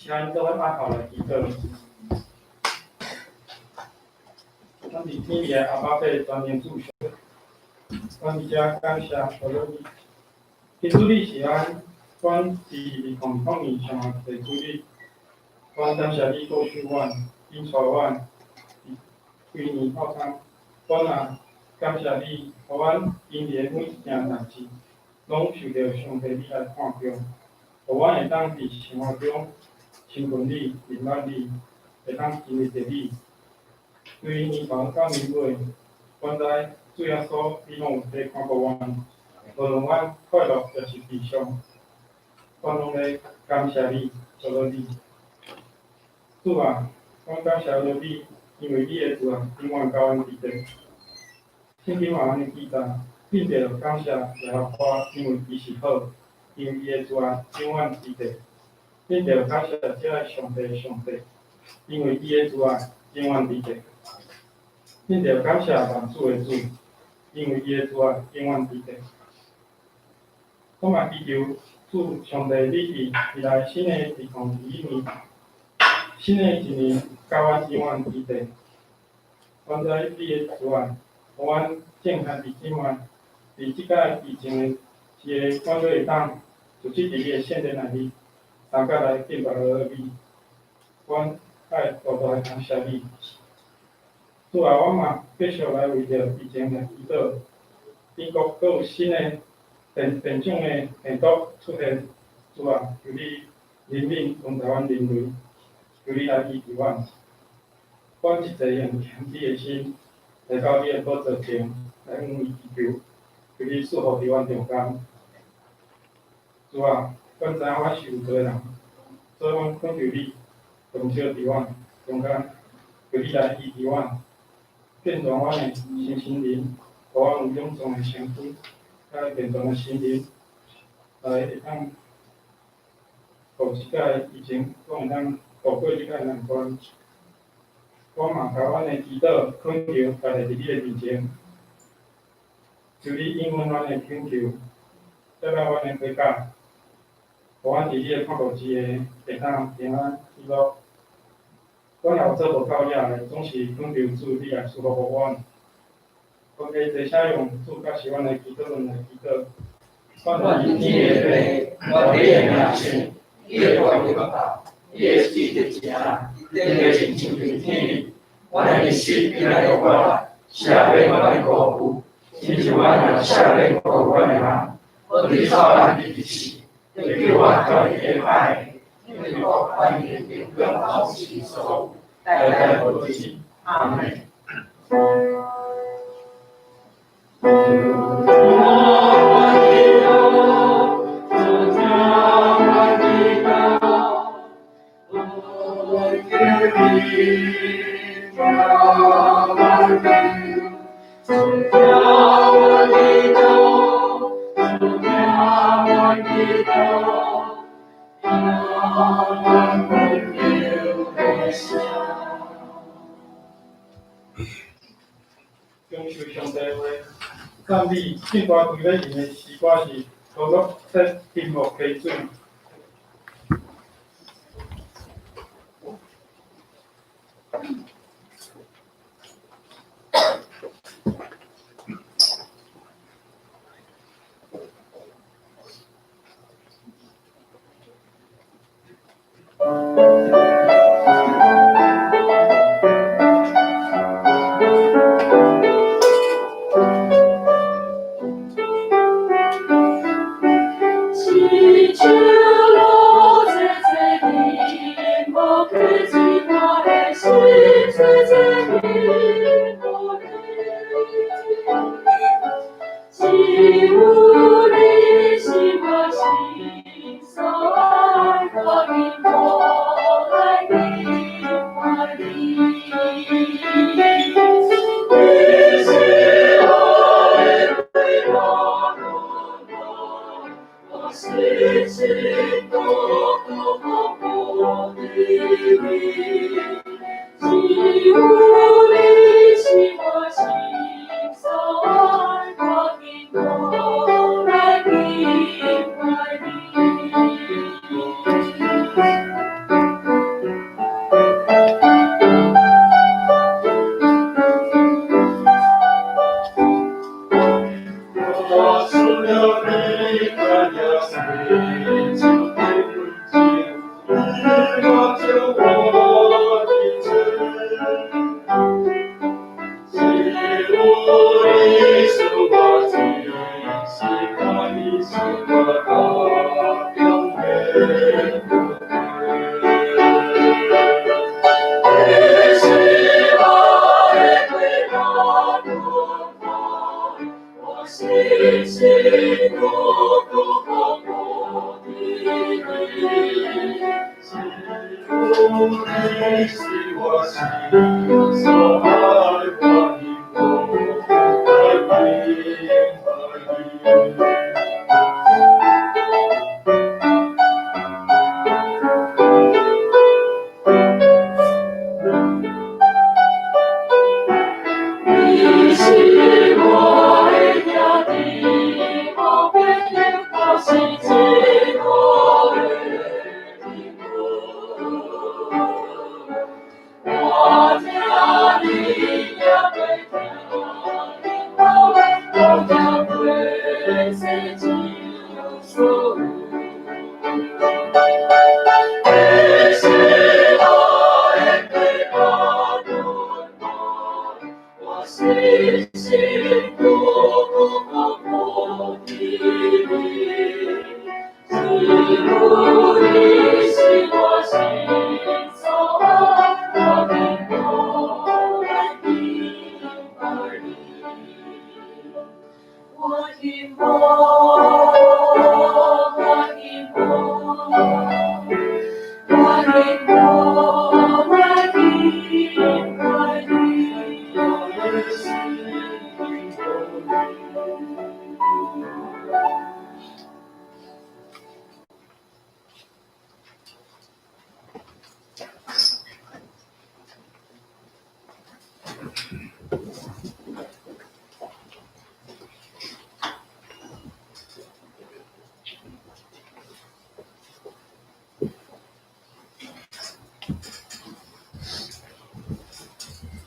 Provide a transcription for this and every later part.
咱做伙把头来祈祷。咱伫天父的阿爸父全能主上，阮伫遮感谢所有你。基督你是阮自2020年上第主日，阮感谢你保守阮，引带阮规年到头。阮也感谢你，互阮因的每一件代志，拢受到上帝你来看重，互阮会当伫生活中亲近你、明白你，会当经历着你。对年头到年尾，阮知主耶稣你拢有在看顾阮，无论阮快乐抑是悲伤，阮拢咧感谢你，谢谢你。主啊，阮感谢你，因为你的主啊，永远甲阮伫地。圣经嘛安尼记载，并着感谢耶和华，因为伊是好，因为伊的主啊永远伫地。并着感谢这个上帝，因为伊的主啊永远伫地。并着感谢万主的主，因为伊的主啊永远伫地。我嘛祈求主上帝，你伫未来新的2021年，新的一年，甲阮永远伫地。阮知你的主啊，互阮健康伫今晚，伫即个疫情的一个，阮都会当就即伫你的圣殿内里，大家来敬拜你。阮爱大大的感谢你。主啊，我嘛继续来为着疫情来祈祷。英国阁有新的变种的病毒出现，主啊，求你怜悯阮台湾人类，求你来医治阮。阮一切用谦卑的心来到你的宝座前来向你祈求，求你赐福伫阮中间。主啊，阮知影阮是有罪人，所以阮恳求你动手伫阮中间，求你来医治阮。变全阮的心灵，互阮有永壮的身躯，甲健壮的心灵，来会当度即个疫情，拢会当度过即个难关。我嘛甲阮的祈祷恳求，家己伫你的面前，求你应允阮的恳求，接纳阮的悔改，互阮伫你的看顾之下，会当平安喜乐。阮也有做无到遐个，总是恳求主你来赐福互阮。我加多写用主甲是阮的祈祷文来祈祷。我今天的我你的名声，你的话语教导，你的旨意正啊，你的真正平天。我的日时变来有我来，下面我来辜负，亲像我若下面辜负阮的人，我你操咱日时，你叫我到你的爱，你我欢迎你跟好起手，代代不弃。阿门。享受上帝话，赞美敬拜规咧用的诗歌是多乐说金木溪水。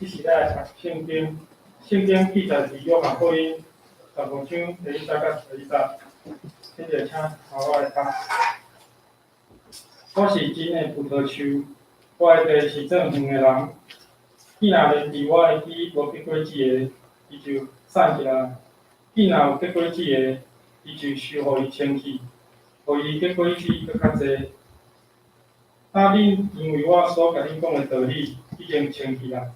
一起来读圣经，圣经记载伫约翰福音15章第1节到11节，请就请好我来读。我是真诶葡萄树，我诶地是种园诶人。既若连伫我诶枝无结果子诶，伊就散起来；既若有结果子诶，伊就收互伊清气，互伊结果子搁较侪。恁因为我所甲恁讲诶道理已经清气啦。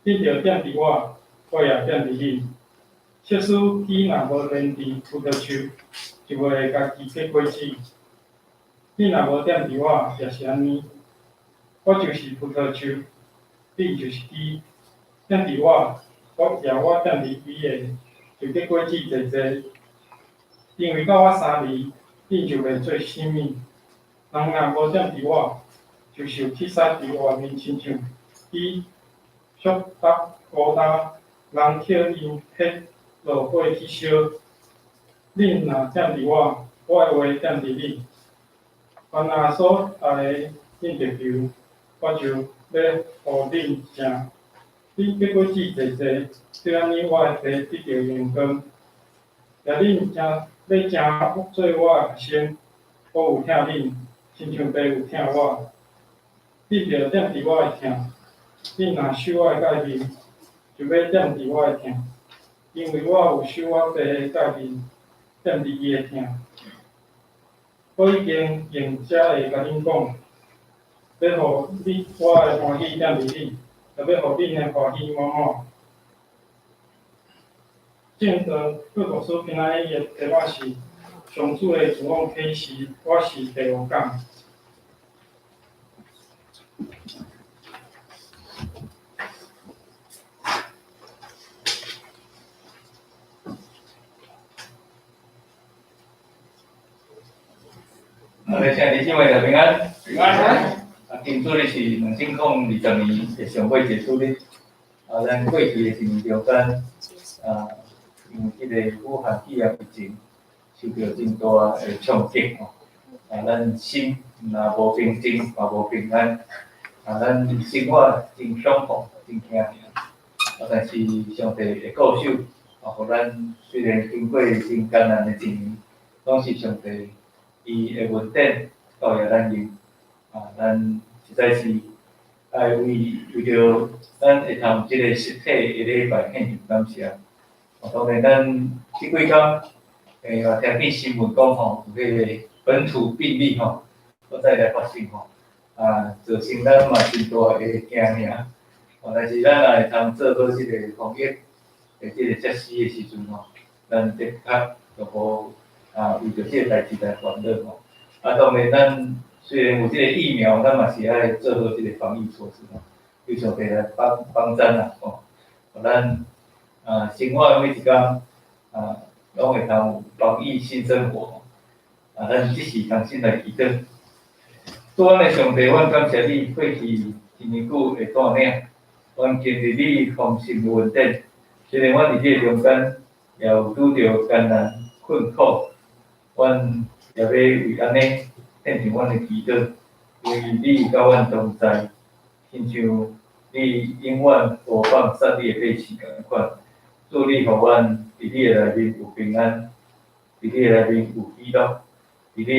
恁着踮伫我，我也踮伫恁。即使枝若无连伫葡萄树，就袂会家己结果子。恁若无踮伫我，也是安尼。我就是葡萄树，恁就是枝。踮伫我，我踮伫伊诶，就结果子侪侪。因为到我三里，恁就袂做啥物。人若无踮伫我，就受去杀伫外面，亲像伊俗搭乌搭，人捡因迄落火去烧。恁若踮伫我，我诶话踮伫恁，凡若所答诶，恁着求，我就要互恁食。恁结果子侪侪，对安尼我诶地得着荣光。也恁要做我诶学生，我有疼恁，亲像爸有疼我。恁着踮伫我诶疼。恁若守我诶诫命，就要踮伫我诶疼，因为我有守我爸诶诫命，踮伫伊诶疼。我已经用遮会甲恁讲，要互我诶欢喜踮伫恁，也要互恁诶欢喜满满。正道各牧师平安夜题目是上主诶自我启示，我是第5讲。我哋请弟兄妹平安，平安。今主日是2020年嘅上尾一主日，咱过去嘅是中间，因为迄个武汉肺炎疫情受到真大嘅冲击吼，咱心若无平静，也无平安，咱生活真恐怖，真惊。但是上帝会顾守，互咱虽然经过真艰难嘅一年，拢是上帝。伊会稳定教育咱人，咱实在是爱为着咱会通即个实体的礼拜献上感谢。当然，咱即几工，听见新闻讲吼，有迄个本土病例吼，搁再来发生吼，造成咱嘛真大个惊吓。但是咱也会通做好即个防疫的即个措施的时阵吼，咱的确就无为着即个代志来烦恼吼。当然咱虽然有即个疫苗，咱嘛是爱做好即个防疫措施吼，非常地来帮咱啦吼，互咱生活每一天拢会通有防疫新生活咱即时重新来祈祷。主安的上帝，阮感谢你过去一年久的带领，阮今日你丰盛稳定。虽然阮伫即个中间也有拄着艰难困苦，阮也要为安尼献上阮的祈祷，因为你甲阮同在，亲像你永远无放杀你的百姓共款。祝你互阮伫你的内面有平安，伫你的内面有喜乐，伫你的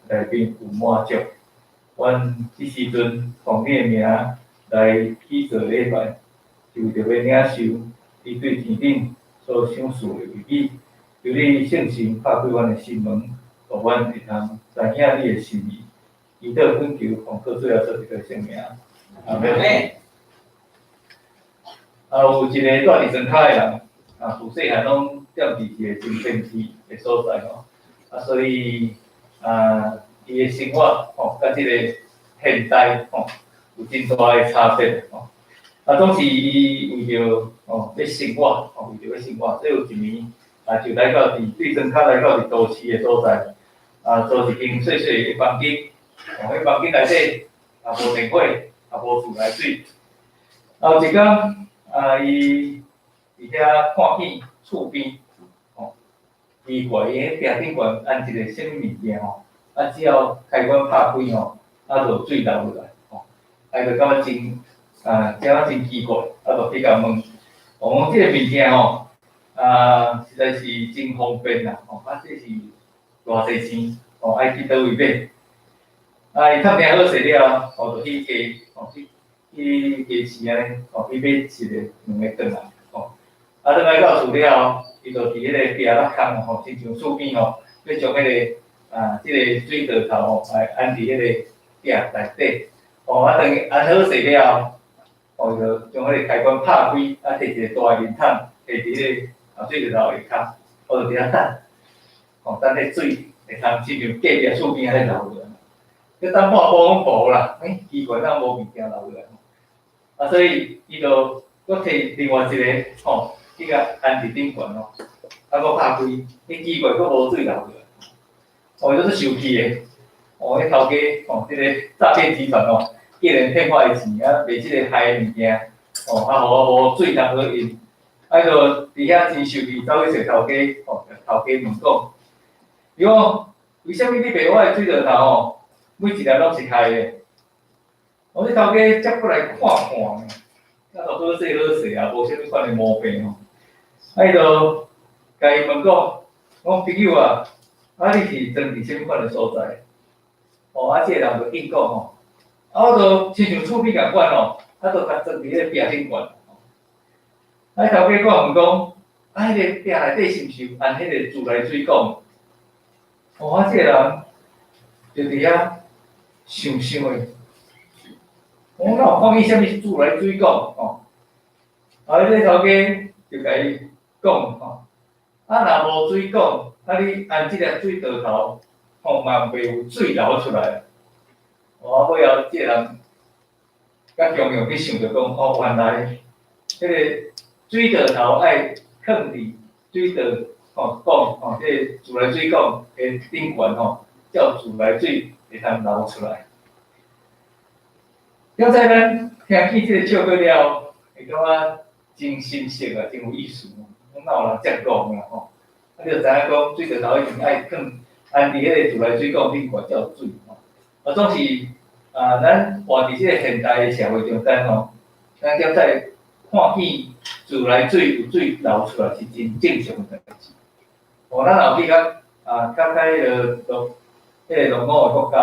内面有满足。阮即时阵奉你的名来起做礼拜，就着要领受你对天顶所赏赐的话语，求你圣神拍开阮的心门，互阮会通知影你的心意。祈祷恳求，奉靠主耶稣基督的圣名，阿门。有一个住伫庄脚的人，自细汉拢踮伫一个真偏僻的所在吼，所以伊的生活甲即个现代有真大的差别吼。总是伊为着要生活为着要生活，所以有一年就来到对庄脚来到都市的所在，租一间细细的房间，迄房间内底无电火，无自来水。有一天伊伫遐看见厝边奇怪，伊迄壁顶悬安一个什么物件只要开关拍开就水流落来就感觉真奇怪，就去甲问，讲即个物件实在是真方便啦，这是偌济钱爱去倒位买？伊探听好势了，就去市安尼去买一个2个转来，转来到厝了伊就伫迄个壁仔空亲像厝边要将迄个即个水道头来安伫迄个壁内底，等于安好势了就将迄个开关拍开，摕一个大面桶摕伫迄个水道头下骹，就伫遐等，等迄水会通亲像隔壁厝边安尼流落来，要等半晡拢无啦，奇怪，咱无物件流落来，所以伊就搁摕另外一个去甲安伫顶悬搁拍开，奇怪，搁无水流落来，就是生气的，迄头家即个诈骗集团竟然骗我的钱卖即个害的物件，互我无水通好用，就伫遐真生气，走去找头家，头家问讲，伊讲为虾米你卖我的水道头每一粒拢是害的？我迄头家接过来看看，就好势好势无啥物款的毛病伊就甲伊问讲，朋友你是装伫啥物款的所在？即个人就应讲我就亲像厝边共款就甲装伫迄个壁顶悬。头家问讲，迄个壁内底是毋是有安迄个自来水管？即个人就伫遐想诶，哪有看见啥物自来水管迄个头家就甲伊讲若无水管，你安即个水道头嘛袂有水流出来。尾后即个人较强强去想着讲，原来迄个水道头爱放伫水道管即个自来水管的顶悬叫自来水会通流出来。刚才咱听见即个笑话了，会感觉真深刻真有意思哪有人这讲你就知影讲水道头一定爱放安伫迄个自来水管顶悬才有水总是咱活伫即个现代的社会中间咱现在看见自来水有水流出来是真正常的代志。咱后去较迄个落伍的国家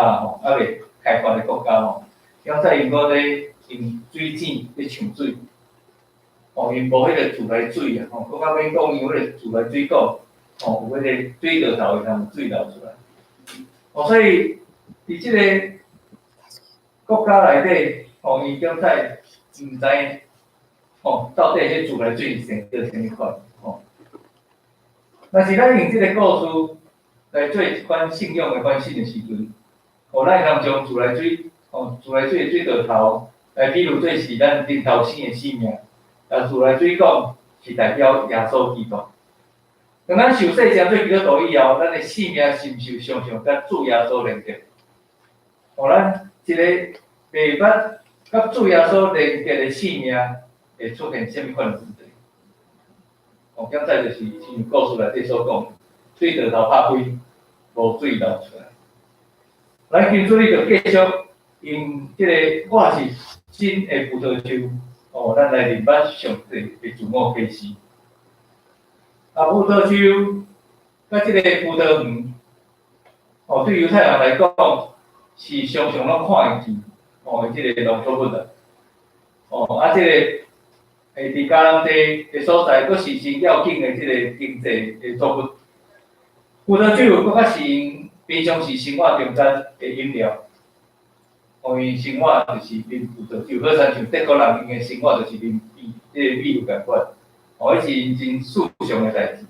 还未开发的国家现在因搁咧用水井咧抢水，因无迄个自来水搁较免讲因迄个自来水管有迄个水道头会通水流出来。所以伫即个国家内底，伊检采毋知到底迄自来水是叫啥物款，若是咱用即个故事来做一款信仰的反省的时阵，咱会当将自来水，自来水的水道头来比如做是咱日头生的生命，自来水讲是代表耶稣基督。当咱受洗成做基督徒以后，咱的生命是毋是常常甲主耶稣连接？咱一个袂捌甲主耶稣连接的生命会出现什么款的问题？现在就是像故事内底所讲，水道头拍开，无水流出来。咱今仔日就继续用即个我是真的葡萄树，咱来明白上帝的自我启示。葡萄树甲即个葡萄园，对犹太人来讲是常常拢看会见，即个农作物啊，即个伫迦南地的所在，佫是真要紧的即个经济的作物。葡萄酒佫较是平常时生活中间的饮料，因为生活就是啉葡萄酒，好像德国人因的生活就是啉即个米有共款，迄是真世上的代志。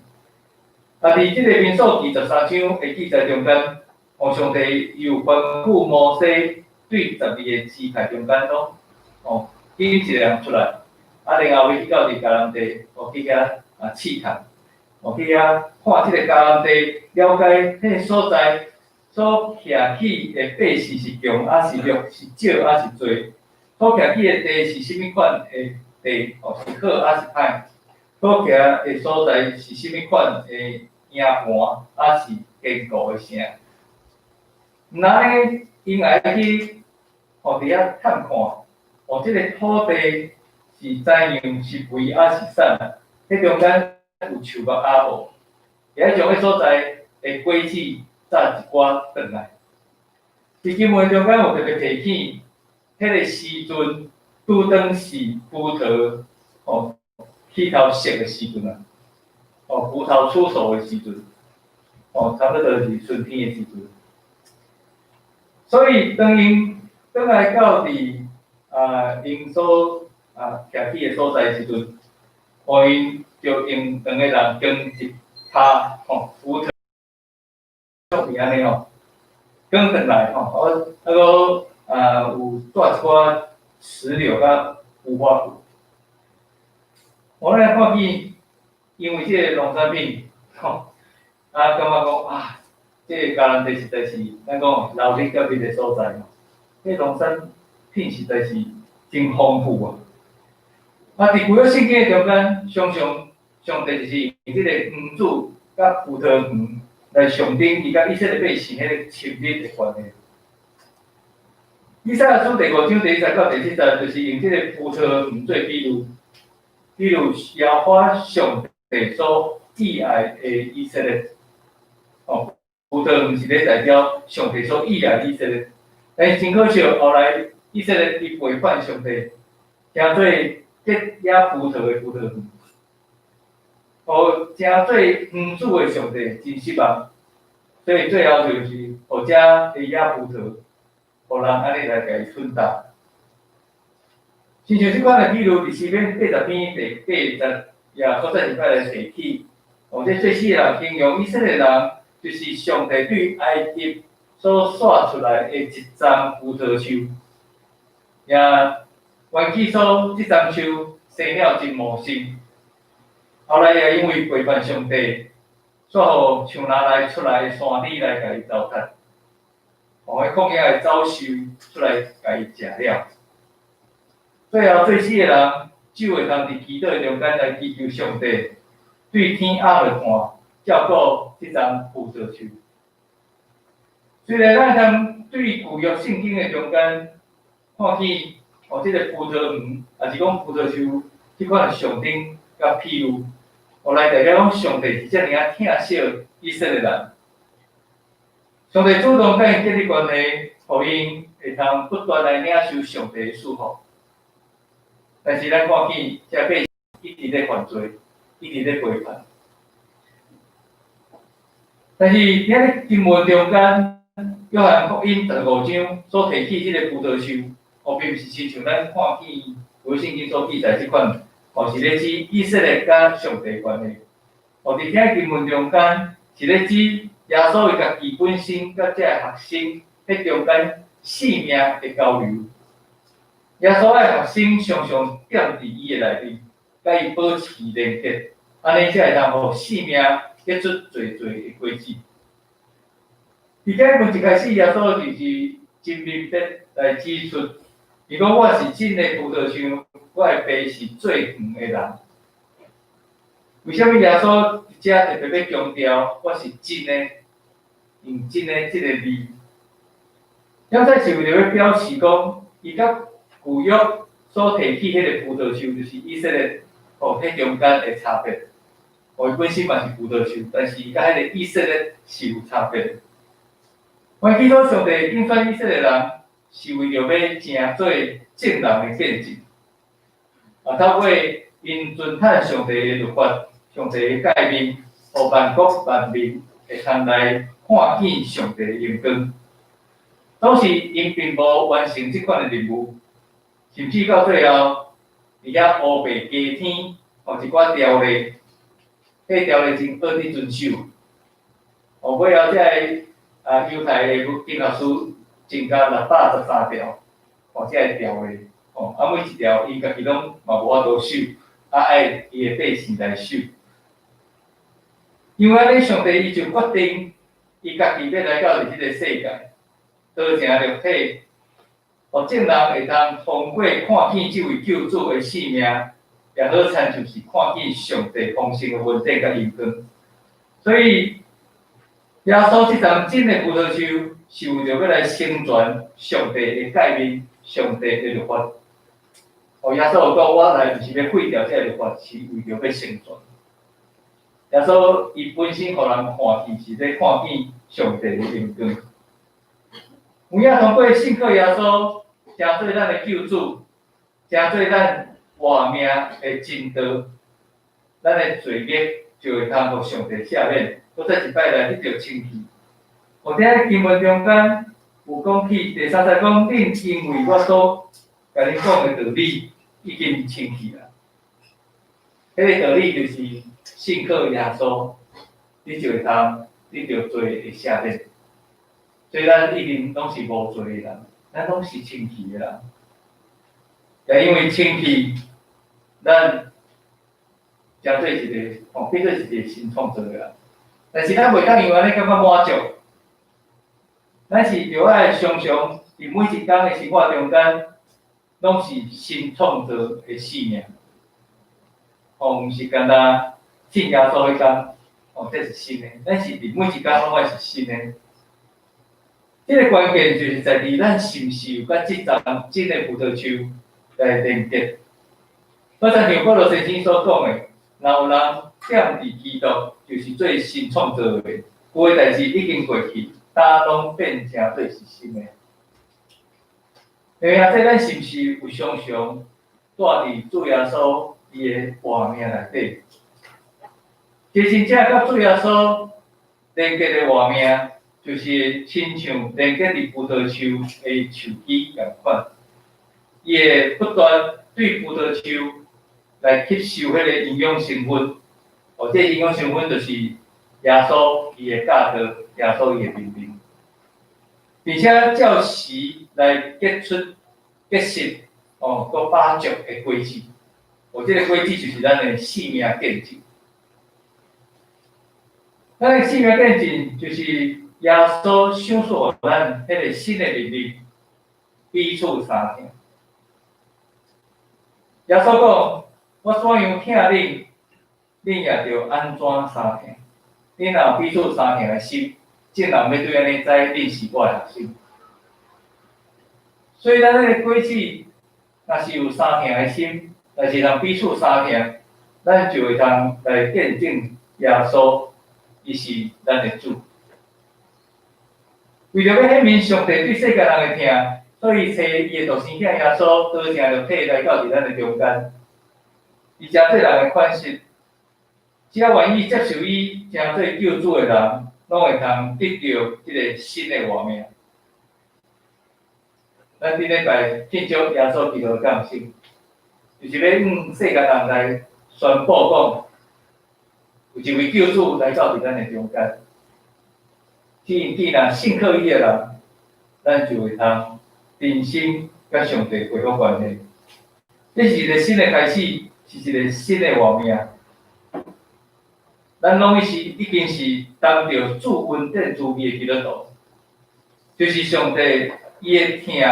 伫即个民数记13章的记载中间，上帝又吩咐摩西对12个支派中间拢，拣一个人出来。然后去到伫迦南地，去遐试探，去遐看即个迦南地，了解迄所在所徛起的百姓是强还是弱，是少还是多，所徛起的地是甚物款的地，是好还是歹，所徛的所在是甚物款的硬盘还是坚固的城。那呢，因来去伫遐探看，即个土地。是怎样？是肥还是瘦？迄中间有树木啊无？也将迄所在的果子摘一寡转来。伫经文中间有特别提起，迄个时阵拄当是葡萄起头熟的时阵啊，葡萄出熟的时阵，差不多是春天的时阵。所以当因转来到伫因所徛起的所在时阵，因就用两个人跟一耙葡萄种安尼跟转来有带一寡石榴甲无花果。我来看见，因为即个农产品，感觉讲即个迦南地实在是咱讲劳力较密的所在即农产品实在是真丰富啊！伫旧约圣经中间，常常上帝就是用即个园主甲葡萄园来象征伊甲以色列百姓迄个亲密的关系。以赛亚书第5章第1节到第7节，就是用即个葡萄园做比喻，比如耶和华上帝所喜爱的以色列。葡萄园是咧代表上帝所喜爱的以色列，但是真可惜，后来以色列伊违反上帝，成做结野葡萄的葡萄园，成做园主的上帝真失望，所以最后就是互遮的野葡萄，互人安尼来甲伊吞踏。亲像即款的比如，伫诗篇80篇第80也搁再一摆来提起，这最世人形容以色列人，就是上帝对埃及所选出来的一丛葡萄树，也缘起所即丛树生了真茂盛，后来也因为背叛上帝，煞互像拿来出来的山猪来甲伊糟蹋，互迄旷野的走兽出来甲伊食了。最后最死的人，只会通伫祈祷中间来祈求上帝对天压落看，照顾即丛葡萄树。虽然咱通对旧约圣经的中间看见，即个葡萄园，也是讲葡萄树即款的象征甲譬喻，来代表讲上帝是遮尔疼惜以色列人。上帝主动甲因建立关系，互因会通不断来领受上帝的祝福。但是咱看见遮百姓一直咧犯罪，一直咧背叛。但是伫咧经文中间，约翰福音15章所提起即个葡萄树，并毋是亲像咱看见有圣经所记载即款，是咧指以色列甲上帝关系。伫遐经文中间是咧指耶稣伊家己本身甲这学生迄中间性命的交流。耶稣爱学生常常踮伫伊的内面，甲伊保持连结，安尼才会当互性命结出侪的果子。伫这文一开始，耶稣就是真明白来指出，如果我是真的葡萄树，我的爸是最远的人。为什么耶稣伫遮特别要强调我是真的，用真的这个字？了在是为了要表示讲，伊甲旧约所提起迄个葡萄树，就是以色列迄中间的差别。伊本身嘛是葡萄树，但是伊甲迄个以色列是有差别的。我记到上帝拣选以色列人，是为着要成做正人的见证，透过因遵探上帝的律法、上帝的诫命，互万国万民会通来看见上帝的荣光。当时因并无完成这款的任务，甚至到最后，伫遐乌白加天，一寡条例，迄条例真恶伫遵守。尾后才犹太的经学书增加613条，这个条例，每一条伊家己拢嘛无法度守，爱伊的百姓来守。因为安尼，上帝伊就决定，伊家己要来到即个世界，道成肉体，互正人会当通过看见这位救主的性命，也好参就是看见上帝丰盛的恩典甲荣光。所以，耶稣这丛真的葡萄树，是为着要来成全上帝的诫命、上帝的律法。耶稣有讲，我来就是要废掉这个律法，是为着要成全。耶稣伊本身互人看见，是咧看见上帝的荣光。有影通过信靠耶稣，成做咱的救主，成做咱活命的真道，咱的罪孽就会通互上帝赦免。搁再一摆来，你着清气。伫遐经文中间有讲起，第三节讲，恁因为我所甲恁讲的道理已经清气啦。迄个道理就是信靠耶稣，你就会通，你着罪会赦免。所以咱一定拢是无罪的人，咱拢是清气的人。也因为清气，咱将做一个，变做一个新创造的人。但是咱袂当因为安尼感觉满足，咱是着爱常常伫每一天的生活中间，拢是新创造的生命。毋是单单信耶稣迄天，这是新的，咱是伫每一天拢爱是新的。这个关键就是在于咱是毋是有甲即丛真的葡萄树来连结。好像保罗先生所讲的，若有人踮伫基督，就是做新创造的，旧的代志已经过去，大拢变成做是新的。因为这咱是毋是有常常住伫主耶稣伊的活命内底？其实真正甲主耶稣连结的活命，就是亲像连结伫葡萄树的树枝共款，伊会不断对葡萄树来吸收迄个营养成分。这营养成分就是耶稣伊的教导，耶稣伊的命令，并且照时来结实，搁把足的果子。这个果子就是咱的生命见证。咱的生命见证就是耶稣赏赐咱迄个新的能力，彼此相听。耶稣讲：我怎样疼恁，恁也着安怎相听。恁若有彼此相听的心，正人要对安尼知，恁是我的学生。所以咱迄个果子，若是有相听的心，若是人彼此相听，咱就会当来见证耶稣，伊是咱的主。为着要显明上帝对世界人的疼，所以找伊的独生囝耶稣道成肉体来到伫咱的中间，伊成做人的款式。只要愿意接受伊成做救主的人，拢会通得到即个新的活命。咱顶礼拜庆祝耶稣基督的降生，就是要向世界人来宣布讲，有一位救主来到伫咱的中间。既然信靠伊的人，咱就会通真心甲上帝恢复关系。这是一个新的开始，是一个新的活命。咱拢已经是当着主恩典之味的基督徒，就是上帝伊的听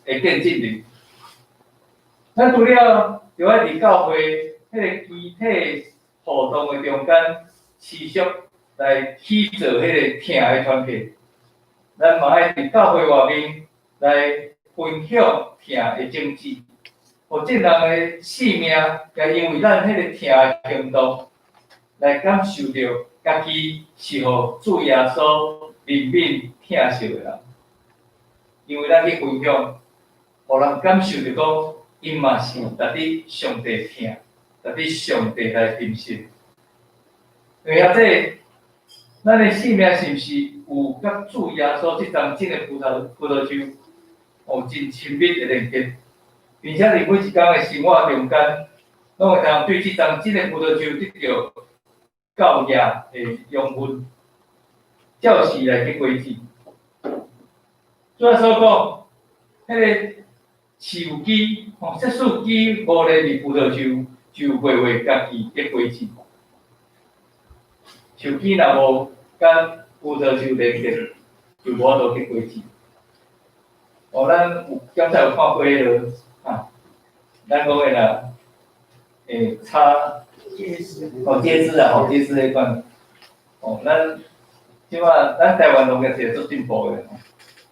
会见证人。咱除了就要伫教会迄个集体活动的中间，持续来去做迄个听的团契，咱嘛爱伫教会外面来分享听的种子，互众人的性命，也因为咱迄个听的行动，来感受到家己是互主耶稣怜悯疼惜的人，因为咱去分享，互人感受到讲，因嘛是值得上帝疼，值得上帝来珍惜。因为这咱的性命是毋是有甲主耶稣即张真的葡萄树有真亲密的连接，并且伫每一天的生活中间，拢会通对即张真的葡萄树得到教业的养分，照时来去规制。主要所讲，迄个树枝，这树枝无连伫葡萄树，就袂为家己去规制。树枝若无甲葡萄树连接，就无法度去规制。咱有刚才有看过迄个咱讲的啦，接枝接枝迄款，咱即摆咱台湾农业是做进步的，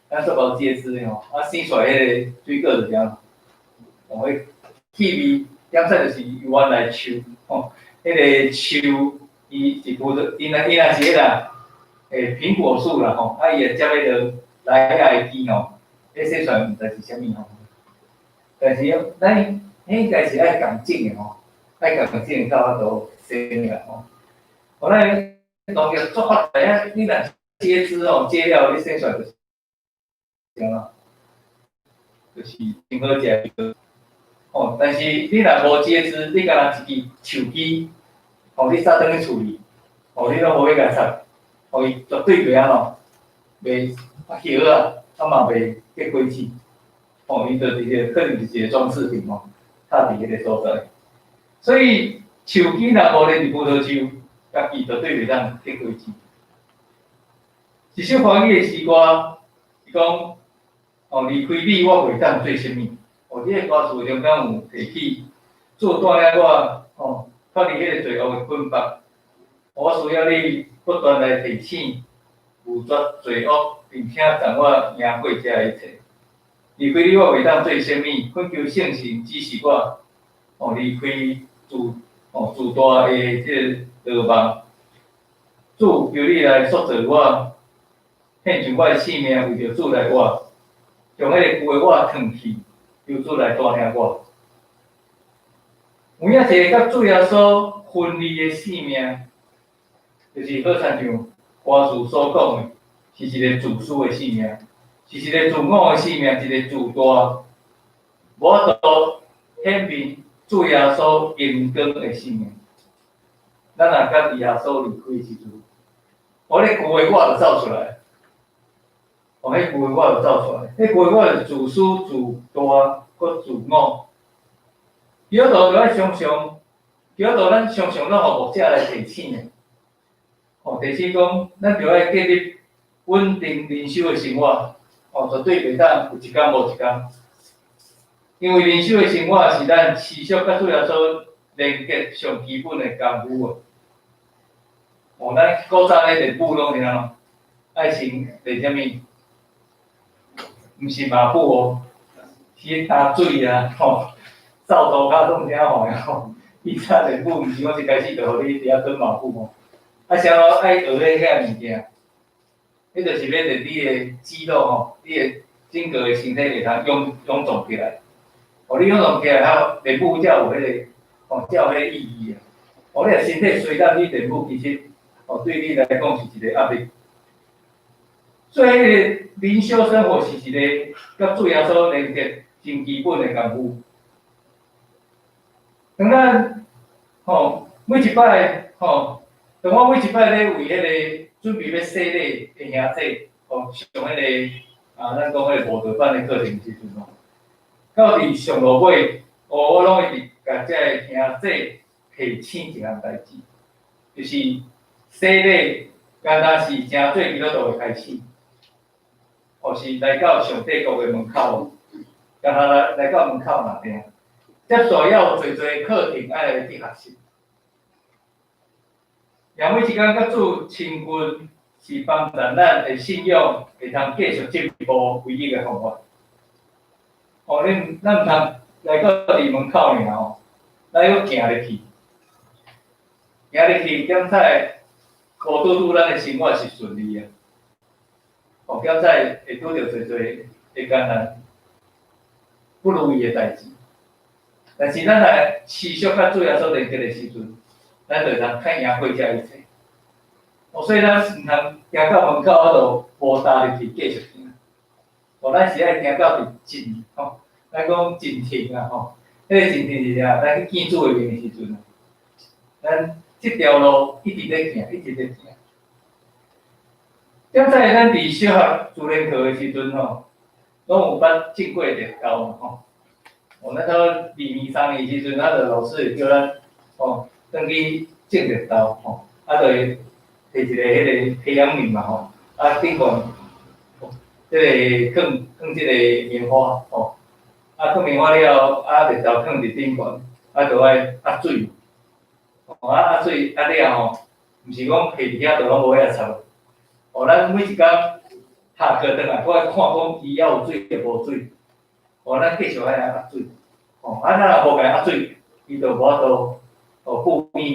咱做到接枝的生出来迄个水果就啥，迄气味刚才就是原来树，迄个树伊是葡萄，伊若是迄个苹果树啦伊会接迄个来的枝迄生出来毋知是啥物但是咱应该是爱共种的爱共种到法度生啦咱农业做法仔你若接枝接了你生出来就是啥就是真好食但是你若无接枝，你敢若一支树枝，你插转去厝里，你拢无要甲插，伊绝对袂袂晓嘛袂结果子，伊就是一个可能就是一个装饰品插伫迄个所在。所以树枝若无连伫葡萄树，家己绝对袂当结果子。一首欢喜的诗歌，是讲离开你，我袂当做啥物。你个歌词中间有提起，主带领我脱离迄个罪恶的捆绑，我需要你不断来提醒、捕捉罪恶，并且掌握赢过这一切。离开你，我袂当做啥物，恳求圣神指示我，离开自大的即个罗网。主由你来塑造我，献上我的性命，为着主来活，将迄个旧的我脱去。由主来带领我，有影一个甲主耶稣分离的性命，就是好亲像歌词所讲的，是一个自私的性命，是一个自我的性命，一个自大，无法度显明主耶稣荣光的性命。咱若甲耶稣离开时阵，迄旧的我就走出来。迄旧的我就走出来，迄旧的我就自私、自大、搁自我。基督徒就爱常常，基督徒咱常常拢互牧者来提醒的。提醒讲，咱就爱建立稳定灵修的生活，绝对袂当有一天无一天。因为灵修的生活是咱持续甲主耶稣连接上基本的功夫咱古早咧练武拢是安怎？爱先练啥物？毋是马步去打水扫涂骹总正坏以前练武毋是我一开始就互你伫遐蹲马步啥咯爱学迄个物件，迄就是要练你的肌肉你的整个的身体会通臃肿起来。你臃肿起来后，练武才有迄个才有迄个意义你的身体衰弱，你练武其实对你来讲是一个压力，做迄个灵修生活是一个甲主耶稣连接真基本的功夫。当咱每一摆当我每一摆咧为迄个准备要洗礼的兄弟上迄个咱讲迄个无道班的课程时阵到伫上落尾，我拢会伫甲遮个兄弟提醒一项代志，就是洗礼敢若是正做基督徒的开始，或是来到上帝国的门口，敢若来到门口那边，接着要有侪侪课程爱来去学习。也每一工甲主亲近，是帮助咱的信仰会通继续进步唯一的方法。咱毋通来到伫门口尔咱要行入去，行入去，检查无拄咱的生活是顺利的，检查会拄着侪侪会艰难、不如意的代志。但是咱来持续甲主耶稣连接的时阵，咱就通看赢过遮一切。所以咱毋通行到门口嗰度无踏入去继续行。咱是爱行到伫进咱讲进庭迄个进庭是啥？咱去见主的面的时阵咱即条路一直咧行，一直咧行。点在咱伫小学自然课的时阵拢有捌种过绿豆那时候2年3年时阵，老师会叫咱转去种绿豆就会摕一个迄个培养皿嘛顶悬即个放即个棉花放棉花了后，绿豆放伫顶悬，就爱压水，压水压了毋是讲下伫遐就拢无遐插。咱每一工下课转来，我爱看讲伊还有水也无水，咱继续爱压水。咱若无甲伊压水，伊就无法度复原